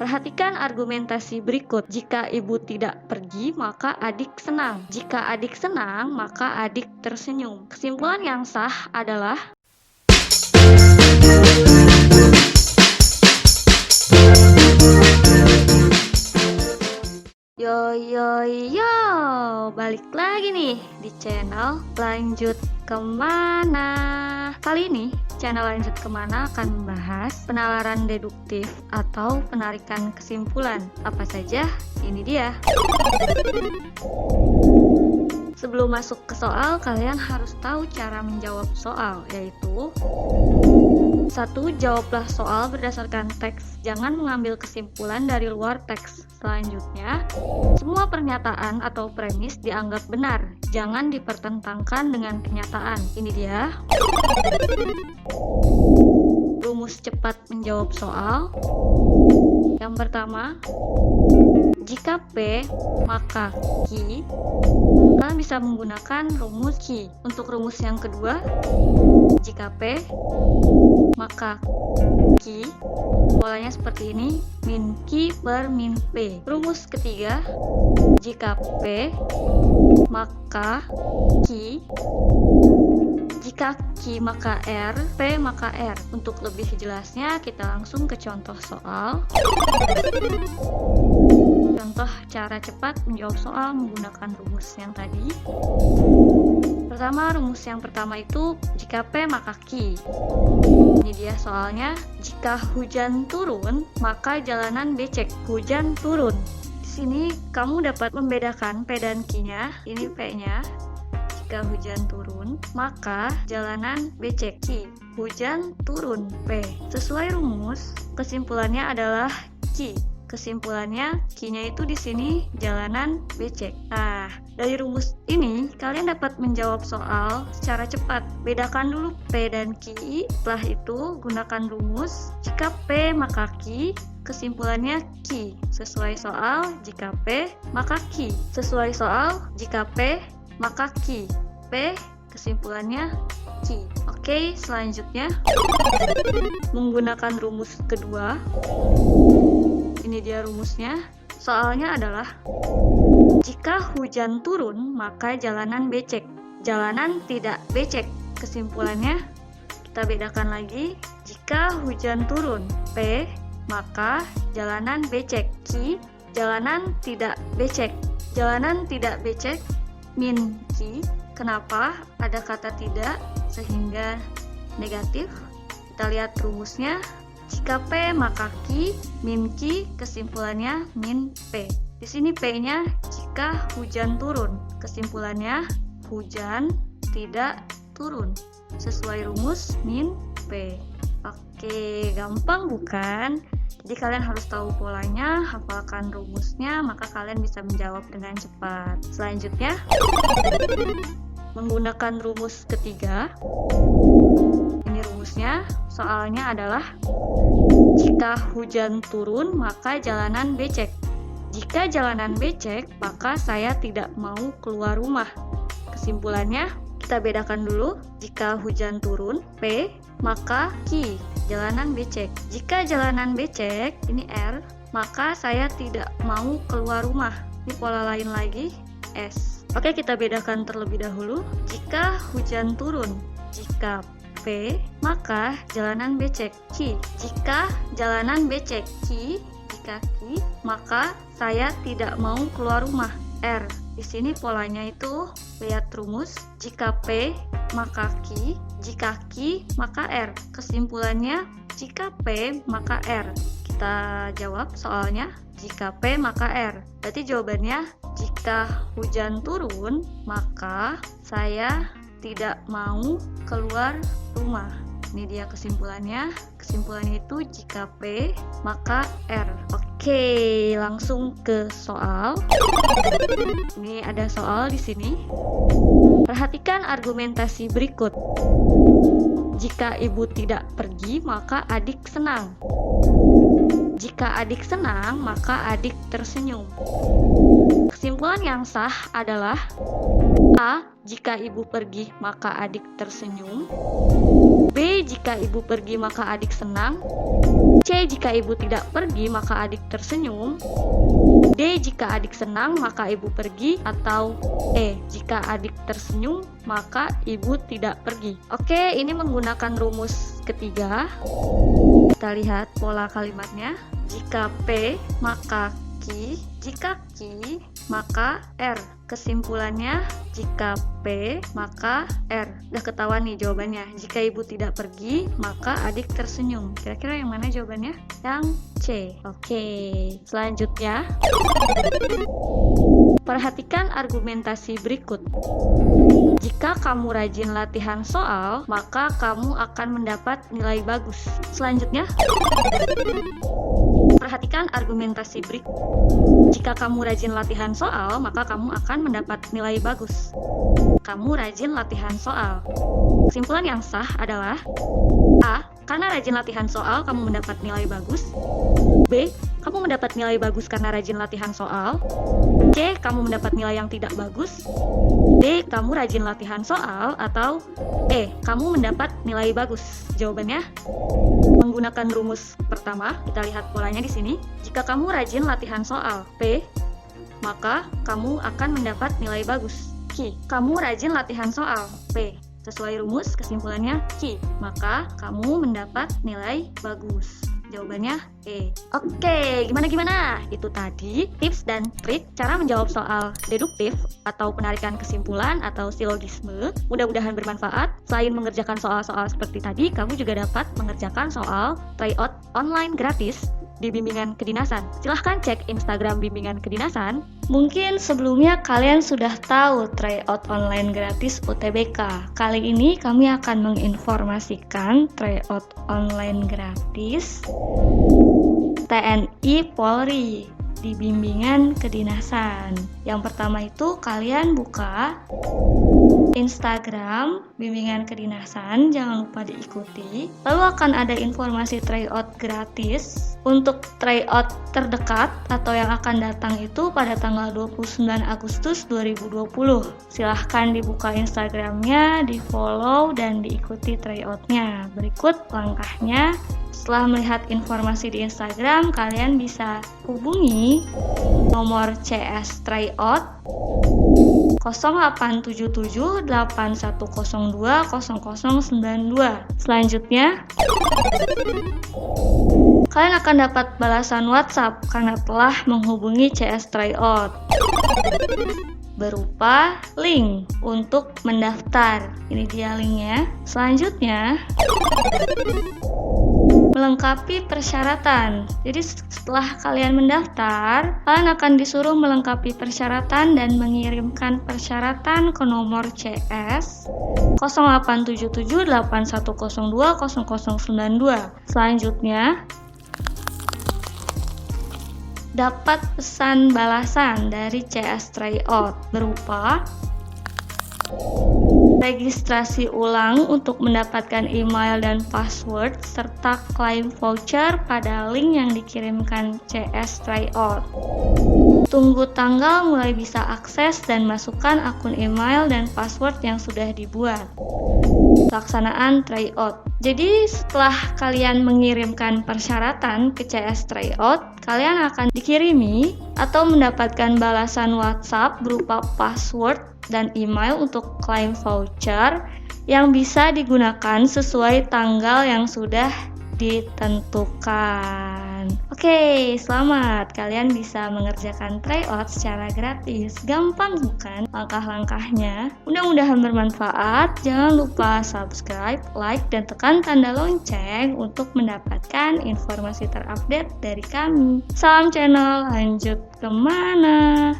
Perhatikan argumentasi berikut. Jika ibu tidak pergi, maka adik senang. Jika adik senang, maka adik tersenyum. Kesimpulan yang sah adalah yo, balik lagi nih di channel Lanjut Kemana. Kali ini channel Lanjut Kemana akan membahas penalaran deduktif atau penarikan kesimpulan. Apa saja? Ini dia. Sebelum masuk ke soal, kalian harus tahu cara menjawab soal, yaitu 1. Jawablah soal berdasarkan teks. Jangan mengambil kesimpulan dari luar teks. Selanjutnya, semua pernyataan atau premis dianggap benar. Jangan dipertentangkan dengan kenyataan. Ini dia. Rumus cepat menjawab soal. Yang pertama, jika P maka Q, kalian bisa menggunakan rumus Q. Untuk rumus yang kedua, jika P maka Q, polanya seperti ini, min Q per min P. Rumus ketiga, jika P maka Q, jika Q maka R, P maka R. Untuk lebih jelasnya, kita langsung ke contoh soal. Contoh cara cepat menjawab soal menggunakan rumus yang tadi. Pertama, rumus yang pertama itu jika P maka Q. Ini dia soalnya. Jika hujan turun, maka jalanan becek. Hujan turun. Di sini kamu dapat membedakan P dan Q-nya. Ini P-nya. Jika hujan turun, maka jalanan becek. Q. Hujan turun. P. Sesuai rumus, kesimpulannya adalah Q. Kesimpulannya, Q-nya itu di sini jalanan becek. Nah, dari rumus ini kalian dapat menjawab soal secara cepat. Bedakan dulu P dan Q. Setelah itu gunakan rumus jika P maka Q. Kesimpulannya Q. Sesuai soal, jika P maka Q. Sesuai soal, jika P maka Q. P kesimpulannya Q. Oke, selanjutnya menggunakan rumus kedua. Ini dia rumusnya. Soalnya adalah jika hujan turun, maka jalanan becek. Jalanan tidak becek. Kesimpulannya kita bedakan lagi. Jika hujan turun, P, maka jalanan becek. Q, jalanan tidak becek. Jalanan tidak becek min Q. Kenapa ada kata tidak sehingga negatif? Kita lihat rumusnya. Jika P maka Q, min Q, kesimpulannya min P. Di sini P-nya jika hujan turun. Kesimpulannya hujan tidak turun. Sesuai rumus min P. Oke, gampang bukan? Jadi kalian harus tahu polanya, hafalkan rumusnya, maka kalian bisa menjawab dengan cepat. Selanjutnya, menggunakan rumus ketiga. Ini rumusnya. Soalnya adalah jika hujan turun, maka jalanan becek. Jika jalanan becek, maka saya tidak mau keluar rumah. Kesimpulannya, kita bedakan dulu. Jika hujan turun, P, maka Q, jalanan becek. Jika jalanan becek, ini R, maka saya tidak mau keluar rumah. Ini pola lain lagi, S. Oke, kita bedakan terlebih dahulu. Jika hujan turun, jika P, maka jalanan becek. Q. Jika jalanan becek. Q. Jika Q, maka saya tidak mau keluar rumah. R. Di sini polanya itu lihat rumus. Jika P, maka Q. Jika Q, maka R. Kesimpulannya jika P, maka R. Kita jawab soalnya. Jika P, maka R. Berarti jawabannya jika hujan turun, maka saya tidak mau keluar rumah. Ini dia kesimpulannya. Kesimpulannya itu jika P maka R. Oke, langsung ke soal. Ini ada soal di sini. Perhatikan argumentasi berikut. Jika ibu tidak pergi, maka adik senang. Jika adik senang, maka adik tersenyum. Kesimpulan yang sah adalah A. Jika ibu pergi, maka adik tersenyum. B. Jika ibu pergi, maka adik senang. C. Jika ibu tidak pergi, maka adik tersenyum. D. Jika adik senang, maka ibu pergi. Atau E. Jika adik tersenyum, maka ibu tidak pergi. Oke, ini menggunakan rumus ketiga. Kita lihat pola kalimatnya. Jika P, maka Q. Jika Q, maka R. Kesimpulannya, jika P, maka R. Udah ketahuan nih jawabannya. Jika ibu tidak pergi, maka adik tersenyum. Kira-kira yang mana jawabannya? Yang C. Oke, selanjutnya. Perhatikan argumentasi berikut. Jika kamu rajin latihan soal, maka kamu akan mendapat nilai bagus. Selanjutnya, perhatikan argumentasi berikut. Jika kamu rajin latihan soal, maka kamu akan mendapat nilai bagus. Kamu rajin latihan soal. Kesimpulan yang sah adalah A. Karena rajin latihan soal, kamu mendapat nilai bagus. B. Kamu mendapat nilai bagus karena rajin latihan soal. C. Kamu mendapat nilai yang tidak bagus. D. Kamu rajin latihan soal. Atau E. Kamu mendapat nilai bagus. Jawabannya menggunakan rumus pertama. Kita lihat polanya di sini. Jika kamu rajin latihan soal P, maka kamu akan mendapat nilai bagus. Q. Kamu rajin latihan soal P. Sesuai rumus, kesimpulannya Q. Maka kamu mendapat nilai bagus. Jawabannya E. Oke, gimana? Itu tadi tips dan trik cara menjawab soal deduktif atau penarikan kesimpulan atau silogisme. Mudah-mudahan bermanfaat. Selain mengerjakan soal-soal seperti tadi, kamu juga dapat mengerjakan soal tryout online gratis di bimbingan kedinasan. Silahkan cek Instagram bimbingan kedinasan. Mungkin sebelumnya kalian sudah tahu tryout online gratis UTBK. Kali ini kami akan menginformasikan tryout online gratis TNI Polri di bimbingan kedinasan. Yang pertama itu kalian buka Instagram bimbingan kedinasan, jangan lupa diikuti. Lalu akan ada informasi tryout gratis. Untuk tryout terdekat atau yang akan datang itu pada tanggal 29 Agustus 2020. Silahkan dibuka Instagramnya, di follow dan diikuti tryoutnya. Berikut langkahnya. Setelah melihat informasi di Instagram, kalian bisa hubungi nomor CS tryout 0877 8102 0092. Selanjutnya, kalian akan dapat balasan WhatsApp karena telah menghubungi CS tryout berupa link untuk mendaftar. Ini dia linknya. Selanjutnya, melengkapi persyaratan. Jadi setelah kalian mendaftar, kalian akan disuruh melengkapi persyaratan dan mengirimkan persyaratan ke nomor CS 0877 8102 0092. Selanjutnya, dapat pesan balasan dari CS tryout berupa registrasi ulang untuk mendapatkan email dan password serta klaim voucher pada link yang dikirimkan CS tryout. Tunggu tanggal mulai bisa akses dan masukkan akun email dan password yang sudah dibuat. Pelaksanaan tryout. Jadi setelah kalian mengirimkan persyaratan ke CS tryout, kalian akan dikirimi atau mendapatkan balasan WhatsApp berupa password dan email untuk klaim voucher yang bisa digunakan sesuai tanggal yang sudah ditentukan. Oke, selamat. Kalian bisa mengerjakan tryout secara gratis. Gampang bukan langkah-langkahnya? Mudah-mudahan bermanfaat. Jangan lupa subscribe, like, dan tekan tanda lonceng untuk mendapatkan informasi terupdate dari kami. Salam channel, lanjut kemana?